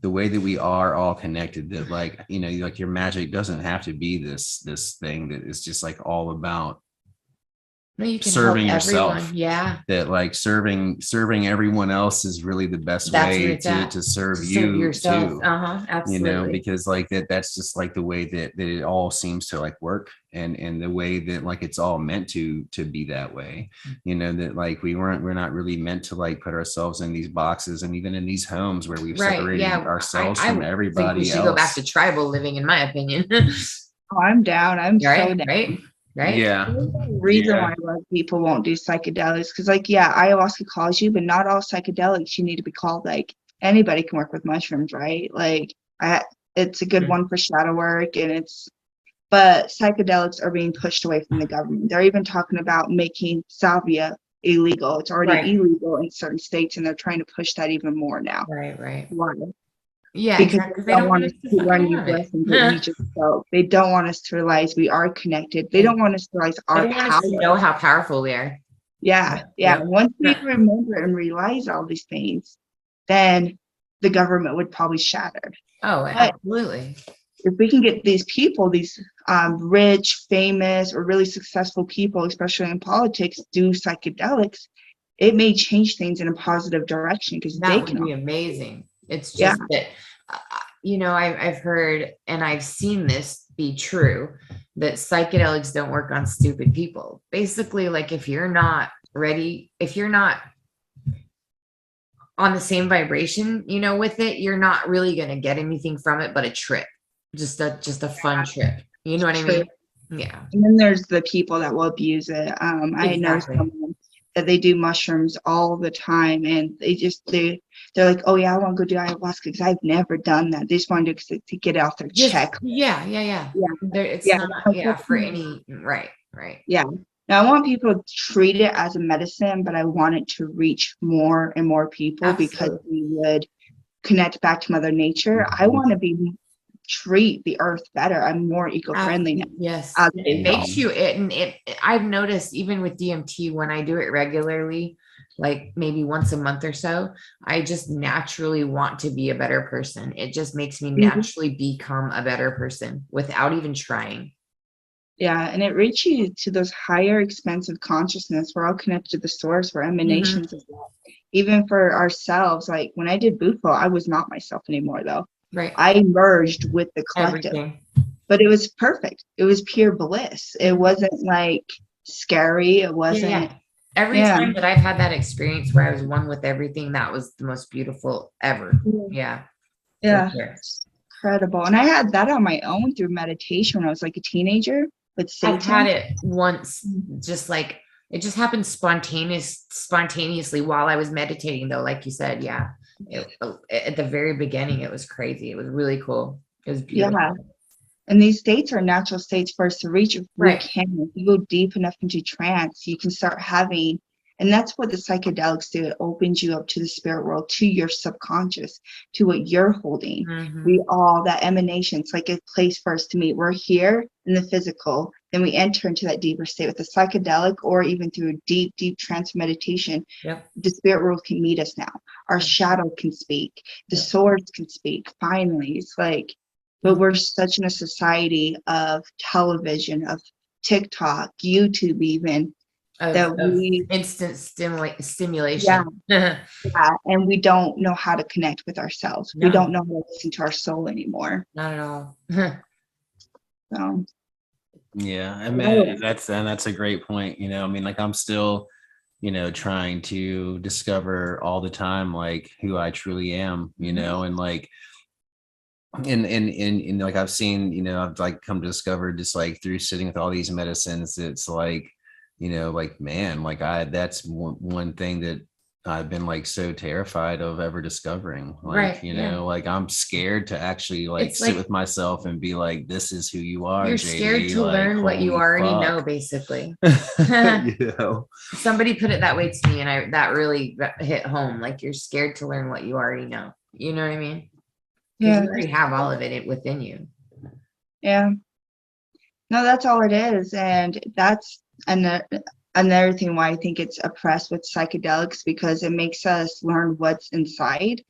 the way that we are all connected, that, like, you know, like your magic doesn't have to be this thing that is just like all about serving yourself. That like serving everyone else is really the best way to serve you yourself too. Absolutely. You know, because like that's just like the way that it all seems to like work, and the way that like it's all meant to be that way. You know, that like we're not really meant to like put ourselves in these boxes, and even in these homes where we've separated ourselves from everybody else. We should go back to tribal living, in my opinion. I'm down. I'm so down. Right? Yeah. The reason why a lot of people won't do psychedelics, because like, ayahuasca calls you, but not all psychedelics you need to be called. Like, anybody can work with mushrooms, right? Like, it's a good one for shadow work, but psychedelics are being pushed away from the government. They're even talking about making salvia illegal. It's already illegal in certain states, and they're trying to push that even more now. Right. Why? Yeah, because they don't want us to run you blessings that you just felt. They don't want us to realize we are connected. They don't want us to realize our power. Want us to know how powerful we are. Yeah. Once we remember and realize all these things, then the government would probably shatter. Oh, absolutely. if we can get these people, these rich, famous, or really successful people, especially in politics, do psychedelics, it may change things in a positive direction because they That would can. be amazing. It's Yeah. just that, you know, I've heard and I've seen this be true, that psychedelics don't work on stupid people. Basically, like if you're not ready, if you're not on the same vibration, you know, with it, you're not really going to get anything from it but a trip, just a fun trip. You know what I mean? Yeah. And then there's the people that will abuse it. I know Exactly. someone that they do mushrooms all the time, and they're like, oh yeah, I want to go do ayahuasca because I've never done that. They just want to do it to get it off their check. Yeah. Yeah. There, it's Yeah. not for any right. Yeah. Now I want people to treat it as a medicine, but I want it to reach more and more people. Absolutely. Because we would connect back to Mother Nature. I want to treat the earth better. I'm more eco-friendly now. Yes, it makes you I've noticed even with DMT, when I do it regularly, like maybe once a month or so, I just naturally want to be a better person. It just makes me naturally become a better person without even trying. Yeah, and it reaches you to those higher expansive consciousness. We're all connected to the source. We're emanations of that. Even for ourselves, like when I did Bufo, I was not myself anymore though. Right. I merged with the collective. Everything. But it was perfect. It was pure bliss. It wasn't like scary. It wasn't. Yeah. Every time that I've had that experience where I was one with everything, that was the most beautiful ever. Yeah. Yeah. Sure. Incredible. And I had that on my own through meditation when I was like a teenager with Satan. I've had it once, just like it just happened spontaneously while I was meditating though, like you said. Yeah. At the very beginning, it was crazy. It was really cool. It was beautiful. Yeah. And these states are natural states for us to reach. If we can, if you go deep enough into trance, you can start having, and that's what the psychedelics do. It opens you up to the spirit world, to your subconscious, to what you're holding. We all, that emanation, it's like a place for us to meet. We're here in the physical, then we enter into that deeper state with the psychedelic, or even through deep trance meditation. The spirit world can meet us now. Our shadow can speak. The swords can speak. Finally, it's like, but we're such in a society of television, of TikTok, YouTube, even that we instant stimulation. Yeah, and we don't know how to connect with ourselves. We don't know how to listen to our soul anymore. Not at all. So. Yeah, I mean that's a great point. You know, I mean, like I'm still, you know, trying to discover all the time, like who I truly am. You know, and like. And like I've seen, you know, I've like come to discover just like through sitting with all these medicines, it's like, you know, like, man, like that's one thing that I've been like so terrified of ever discovering. Like, you know, like I'm scared to actually like sit with myself and be like, this is who you are. You're JD. scared to learn what you already know, basically. You know? Somebody put it that way to me, and that really hit home. Like you're scared to learn what you already know. You know what I mean? Yeah, you already have all of it within you. Yeah. No, that's all it is. And that's another thing why I think it's oppressed with psychedelics, because it makes us learn what's inside.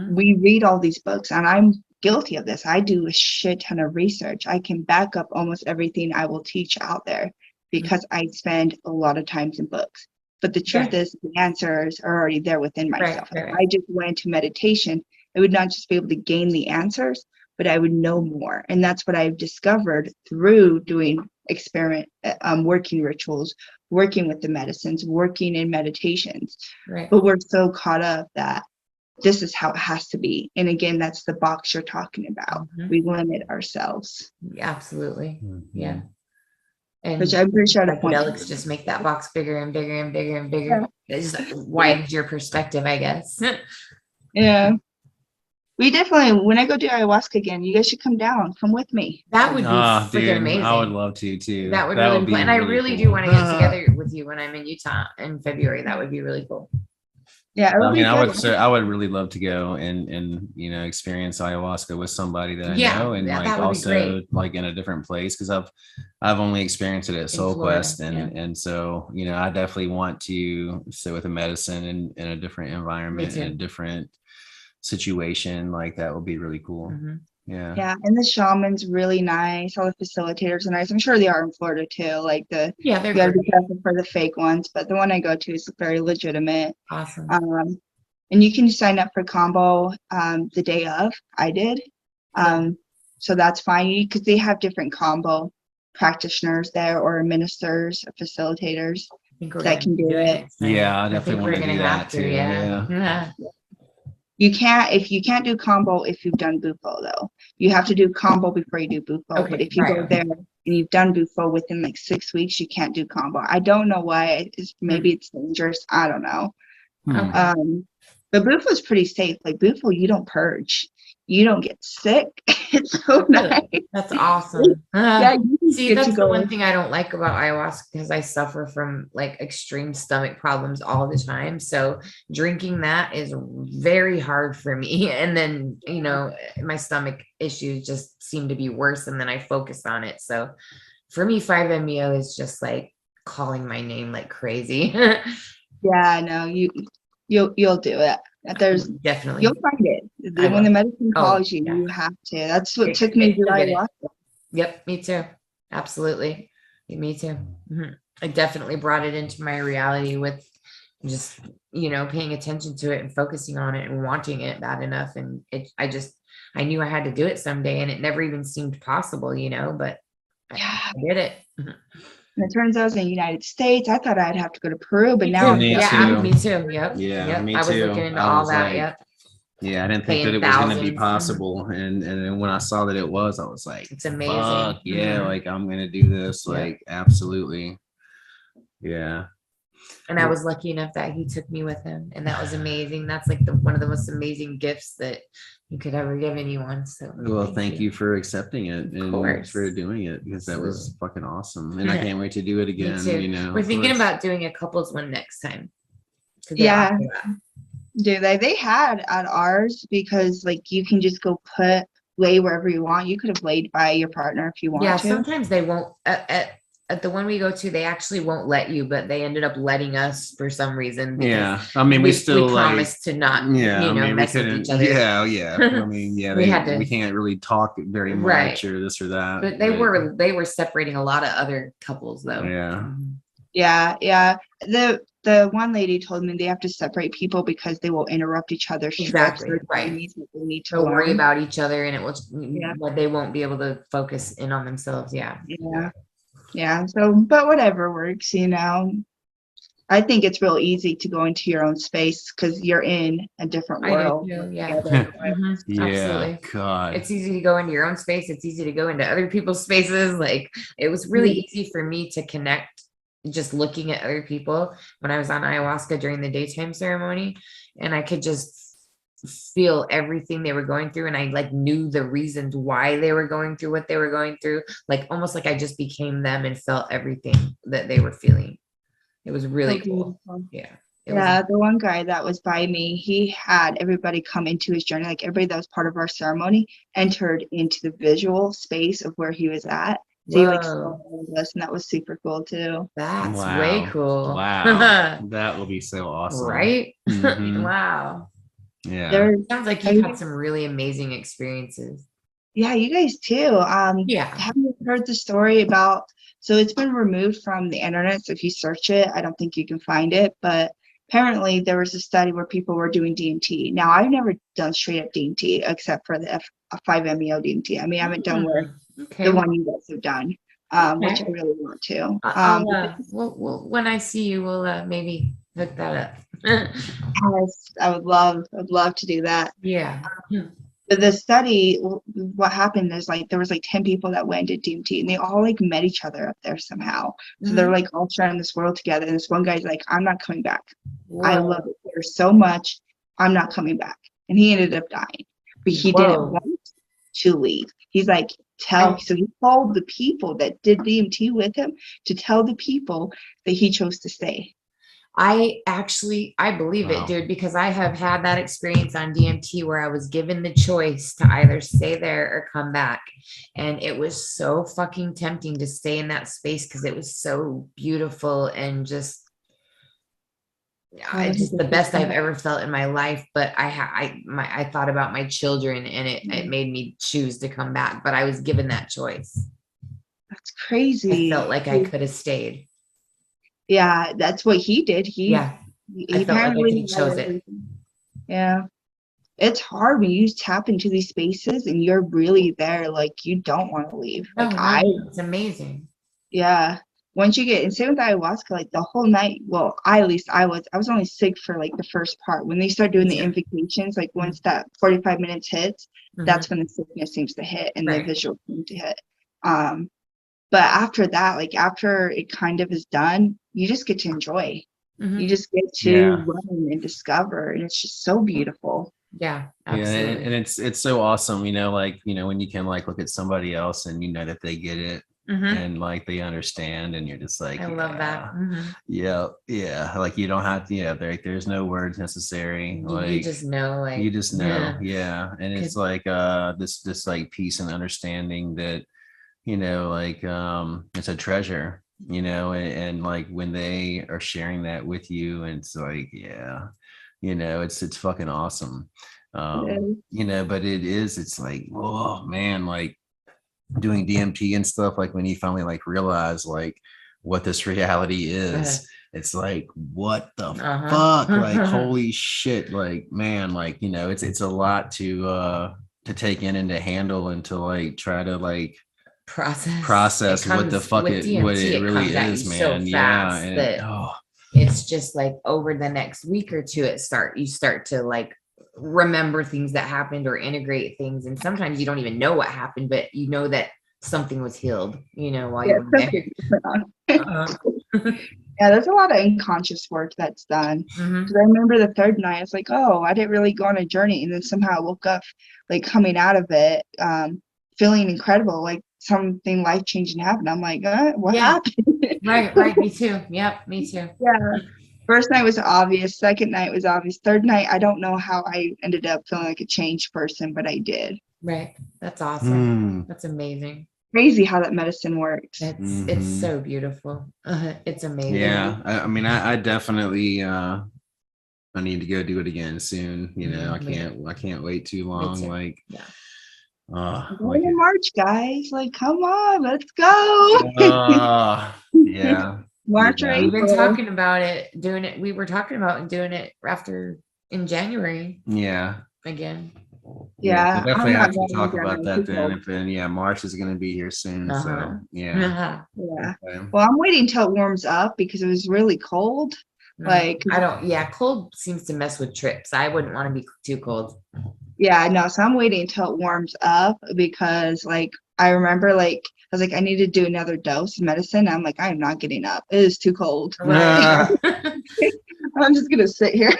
We read all these books, and I'm guilty of this. I do a shit ton of research. I can back up almost everything I will teach out there because I spend a lot of time in books. But the truth is the answers are already there within myself. If I just went into meditation, I would not just be able to gain the answers, but I would know more. And that's what I've discovered through doing working rituals, working with the medicines, working in meditations. But we're so caught up that this is how it has to be. And again, that's the box you're talking about. We limit ourselves. Absolutely. Yeah. And which I'm pretty sure psychedelics just make that box bigger and bigger and bigger and bigger. It just widens your perspective, I guess. Yeah. We definitely, when I go do ayahuasca again, you guys should come down. Come with me. That would be freaking amazing. I would love to too. That would really be cool. And I really do want to get together with you when I'm in Utah in February. That would be really cool. Yeah, I mean, I would really love to go and you know, experience ayahuasca with somebody that I know, and like also like in a different place, because I've only experienced it at Soul Quest, and so, you know, I definitely want to sit with a medicine in a different environment, in a different situation. Like that would be really cool. Yeah, and the shaman's really nice. All the facilitators are nice. I'm sure they are in Florida too. Like they're you gotta great. be careful for the fake ones, but the one I go to is very legitimate. Awesome. And you can sign up for combo the day of. I did. So that's fine because they have different combo practitioners there or ministers or facilitators that can do it. Yeah, I definitely want to do that too. Yeah. You can't if you can't do combo if you've done Bufo though. You have to do combo before you do Bufo. Okay, but if you go there and you've done Bufo within like 6 weeks, you can't do combo. I don't know why. Maybe it's dangerous. I don't know. Okay. But Bufo is pretty safe. Like Bufo, you don't purge. You don't get sick. It's so nice. That's awesome. Yeah, see, that's the one thing I don't like about ayahuasca because I suffer from like extreme stomach problems all the time. So drinking that is very hard for me. And then, you know, my stomach issues just seem to be worse. And then I focus on it. So for me, 5-MeO is just like calling my name like crazy. Yeah, no, you'll do it. There's definitely you'll find it. When the medicine calls you, yeah. you have to. That's what took me to ayahuasca. Yep, me too. Absolutely. Me too. I definitely brought it into my reality with just, you know, paying attention to it and focusing on it and wanting it bad enough. And I knew I had to do it someday and it never even seemed possible, you know, but I did it. And it turns out I was in the United States. I thought I'd have to go to Peru, but now me too. Yep. Yeah, me I was too. looking into all that. Yep. Yeah, I didn't think that it was going to be possible, and then when I saw that it was, I was like, "It's amazing!" Fuck, yeah, like I'm going to do this, like absolutely, yeah. And I was lucky enough that he took me with him, and that was amazing. That's like one of the most amazing gifts that you could ever give anyone. So, well, thank you for accepting it and for doing it because that was fucking awesome, and I can't wait to do it again. You know, we're thinking about doing a couples one next time. Yeah. Do they had at ours because like you can just go lay wherever you want. You could have laid by your partner if you want to. Yeah, sometimes they won't at the one we go to, they actually won't let you, but they ended up letting us for some reason. Yeah, I mean, we still promised to not, mess with each other. Yeah. I mean, yeah, we can't really talk very much or this or that. But they were separating a lot of other couples though. Yeah. The one lady told me they have to separate people because they will interrupt each other's trips. Right. They need to worry about each other and it will, but they won't be able to focus in on themselves. Yeah. So, but whatever works, you know. I think it's real easy to go into your own space because you're in a different world. Absolutely. God. It's easy to go into your own space. It's easy to go into other people's spaces. Like it was really easy for me to connect just looking at other people when I was on ayahuasca during the daytime ceremony, and I could just feel everything they were going through, and I like knew the reasons why they were going through what they were going through, like almost like I just became them and felt everything that they were feeling. It was really cool. The one guy that was by me, he had everybody come into his journey, like everybody that was part of our ceremony entered into the visual space of where he was at. So he saw us, and that was super cool too. That's way cool. Wow. That will be so awesome. Right? Wow. Yeah. Sounds like you had some really amazing experiences. Yeah, you guys too. Have you heard the story about, so it's been removed from the internet, so if you search it, I don't think you can find it, but apparently there was a study where people were doing DMT. Now, I've never done straight up DMT except for the 5-MeO DMT. I mean, I haven't done the one you guys have done, which I really want to. When I see you, we'll maybe hook that up. Yes, I would love to do that. Yeah. But the study, what happened is like there was like 10 people that went to DMT, and they all like met each other up there somehow. So they're like all sharing this world together. And this one guy's like, I'm not coming back. I love it there so much. I'm not coming back. And he ended up dying. But he didn't want to leave. He's like, so he called the people that did DMT with him to tell the people that he chose to stay. I believe it, dude, because I have had that experience on DMT where I was given the choice to either stay there or come back. And it was so fucking tempting to stay in that space because it was so beautiful and just It's just the best I've ever felt in my life. But I thought about my children, and it made me choose to come back. But I was given that choice. That's crazy. I felt like I could have stayed. Yeah, that's what he did. He I felt apparently like he chose it. Yeah. It's hard when you tap into these spaces and you're really there, like you don't want to leave. Like it's amazing. Yeah. Once you get, and same with ayahuasca, like the whole night, well, I was only sick for like the first part. When they start doing the invocations, like once that 45 minutes hits, that's when the sickness seems to hit and the visual seems to hit. But after that, like after it kind of is done, you just get to enjoy. You just get to run and discover, and it's just so beautiful. Yeah, absolutely. And it's so awesome, like, when you can like look at somebody else and that they get it and like they understand, and you're just like, I love that. Yeah. Like you don't have to, there's no words necessary. Like you just know, like you just know. Yeah. And it's like this like peace and understanding that, like it's a treasure, and like when they are sharing that with you, and it's like, it's fucking awesome. But it's like, oh man, like doing DMT and stuff, like when you finally like realize like what this reality is, it's like, what the fuck, like holy shit, like man, like it's a lot to take in and to handle and to like try to like process what the fuck what it really is, man. And it's just like over the next week or two, you start to like remember things that happened or integrate things, and sometimes you don't even know what happened, but you know that something was healed, while you were there. Yeah, there's a lot of unconscious work that's done. Because I remember the third night, it's like, oh, I didn't really go on a journey, and then somehow I woke up like coming out of it, feeling incredible, like something life-changing happened. I'm like, what happened? Right, me too. Yep, me too. Yeah. First night was obvious. Second night was obvious. Third night, I don't know how I ended up feeling like a changed person, but I did. Right. That's awesome. That's amazing. Crazy how that medicine works. It's so beautiful. It's amazing. Yeah. I mean, I definitely I need to go do it again soon. I can't wait too long. Like like in March, guys. Like, come on, let's go. Yeah. March or We've April. been talking about it, doing it. We were talking about doing it after in January. Yeah. Again. Yeah. We'll definitely have to talk about that then. March is going to be here soon. So yeah. Yeah. Okay. Well, I'm waiting till it warms up because it was really cold. Like cold seems to mess with trips. I wouldn't want to be too cold. Yeah, no. So I'm waiting until it warms up because like I remember like I was like, I need to do another dose of medicine. I'm like, I'm not getting up. It is too cold. Right. I'm just gonna sit here.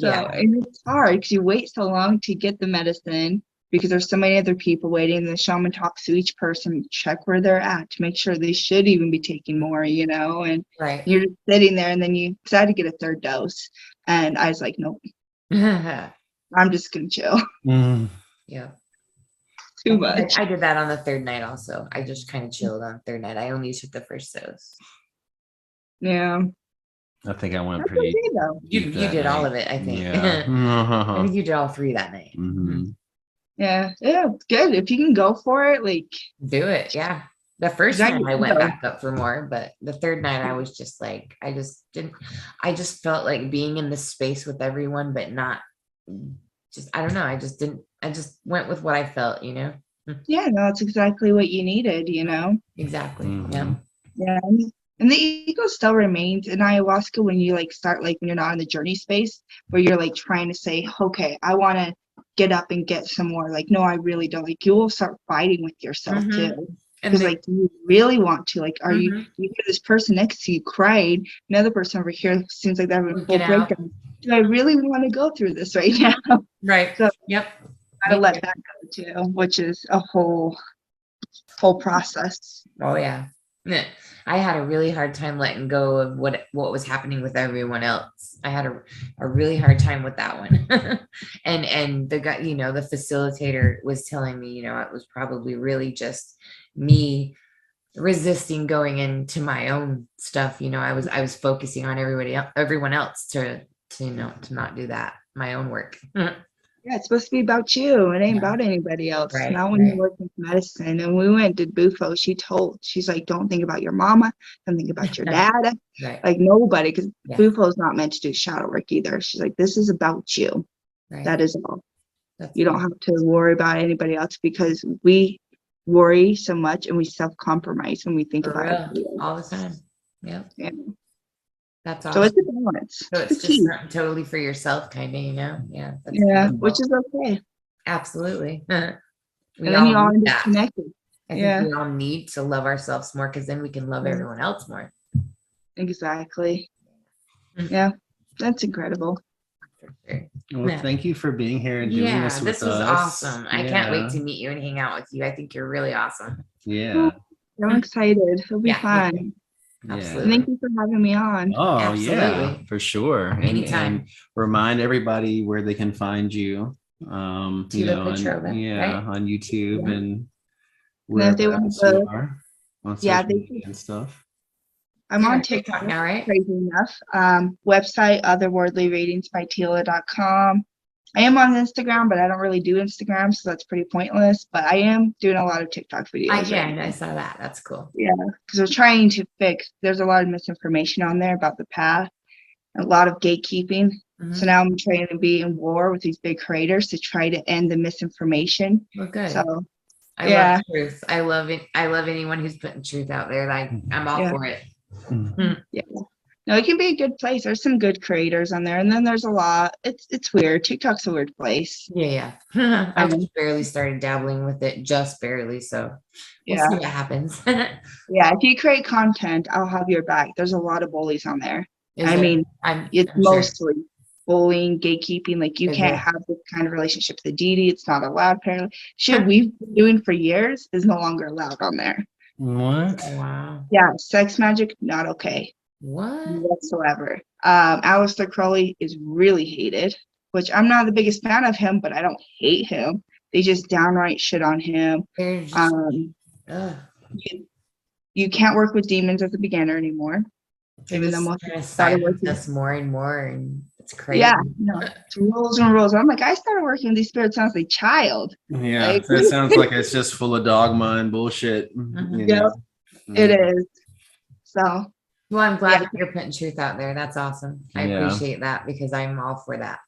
And it's hard because you wait so long to get the medicine because there's so many other people waiting. The shaman talks to each person, check where they're at to make sure they should even be taking more, and you're just sitting there, and then you decide to get a third dose. And I was like, nope. I'm just gonna chill. Yeah. Too much. I did that on the third night also. I just kind of chilled on the third night. I only took the first dose. Yeah. I think I went pretty. You did all of it, I think. Yeah. I think you did all 3 that night. Yeah, it's good. If you can go for it, like do it. Yeah. The first night I went back up for more, but the third night I was just like, I just felt like being in this space with everyone, but not just, I don't know. I just went with what I felt, Yeah, no, it's exactly what you needed, Exactly. Yeah. Yeah. And the ego still remains in ayahuasca when you like start, like when you're not in the journey space where you're like trying to say, okay, I want to get up and get some more. Like, no, I really don't. Like you will start fighting with yourself too. Because like, do you really want to? Like, are you hear this person next to you cried, another person over here seems like they're having a full breakdown. Do I really want to go through this right now? Right. So yep. Gotta let that go too, which is a whole process. Oh yeah. I had a really hard time letting go of what was happening with everyone else. I had a really hard time with that one. and the guy, the facilitator was telling me, it was probably really just me resisting going into my own stuff. You know, I was focusing on everyone else to not do that, my own work. Yeah, it's supposed to be about you. It ain't Yeah. about anybody else. Right, Not when you work with medicine. And we went to Bufo. She's like, don't think about your mama. Don't think about your dad. Right. Like nobody, because Yeah. Bufo's not meant to do shadow work either. She's like, this is about you. Right. That is all. That's You don't have to worry about anybody else because we worry so much and we self-compromise when we think for about real, everybody else. all the time. Yep. Yeah. That's So awesome. it's a balance. So It's it's the just key. something totally for yourself, kind of, you know? Yeah. That's Yeah, beautiful. which is okay. Absolutely. We And then you all need end up that. connected. I think Yeah. we all need to love ourselves more because then we can love Yeah. everyone else more. Exactly. Mhm. Yeah, that's incredible. For sure. Well, Yeah. thank you for being here and doing Yeah, this with this was us. awesome. I can't wait to meet you and hang out with you. I think you're really awesome. Yeah. I'm excited. It'll be Yeah, me fun. too. Yeah. Absolutely. Thank you for having me on. Oh, yeah, Absolutely. for sure. Anytime. And remind everybody where they can find you. You Tila know, Petrova, yeah, right? on YouTube Yeah. and And wherever if they want else you to, are on yeah, social media and stuff. I'm You're on TikTok TikTok now, right? crazy enough. Website otherworldlyreadingsbytila.com. I am on Instagram, but I don't really do Instagram, so that's pretty pointless. But I am doing a lot of TikTok videos. Yeah, right and I now. saw that. That's cool. Yeah, because we're trying to fix. There's a lot of misinformation on there about the path, a lot of gatekeeping. Mhm. So now I'm trying to be in war with these big creators to try to end the misinformation. Well, good. So I yeah. love truth. I love it. I love anyone who's putting truth out there. Like I'm all Yeah. for it. Yeah. No, it can be a good place. There's some good creators on there, and then there's a lot. It's weird. TikTok's a weird place. Yeah. I just barely started dabbling with it, just barely. So we'll Yeah. see what happens. Yeah, if you create content, I'll have your back. There's a lot of bullies on there. Is there? Mean, it's I'm sure. mostly bullying, gatekeeping. Like you Is can't it? have this kind of relationship with a deity. It's not allowed, apparently. Shit we've been doing for years is no longer allowed on there. What? Oh, wow. Yeah, sex magic, not okay What? whatsoever. Aleister Crowley is really hated, which I'm not the biggest fan of him, but I don't hate him. They just downright shit on him. They're just, ugh. You can't work with demons as a beginner anymore. They're Even just though most trying to started silence working. us more and more, and it's crazy. Yeah, no, it's rules and rules. I'm like, I started working with these spirits since I was a child. Yeah, Like- that sounds like it's just full of dogma and bullshit. Mhm. You Yep, know? it is. So Well, I'm glad Yeah. that you're putting truth out there. That's awesome. I Yeah. appreciate that because I'm all for that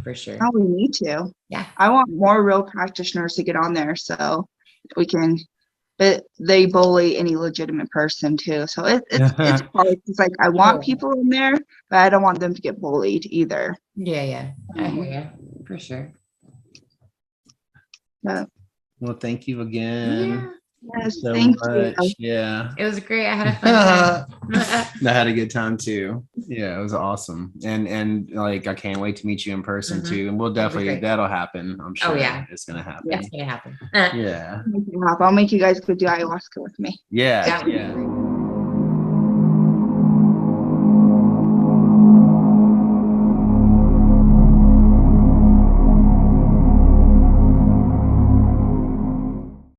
for sure. oh, we need to. Yeah. I want more real practitioners to get on there so we can. But they bully any legitimate person too. So it's hard. It's like I want people in there, but I don't want them to get bullied either. Yeah. I hear you for sure. But Well, thank you again. yes, So thank much. you. Yeah. It was great. I had a fun time. I had a good time too. Yeah, it was awesome. And like I can't wait to meet you in person Mhm. too. And we'll That'd be definitely great. that'll happen. I'm sure yeah. it's gonna happen. It's gonna happen. Yeah. I'll make you guys go do ayahuasca with me. Yeah. That would be Yeah. great.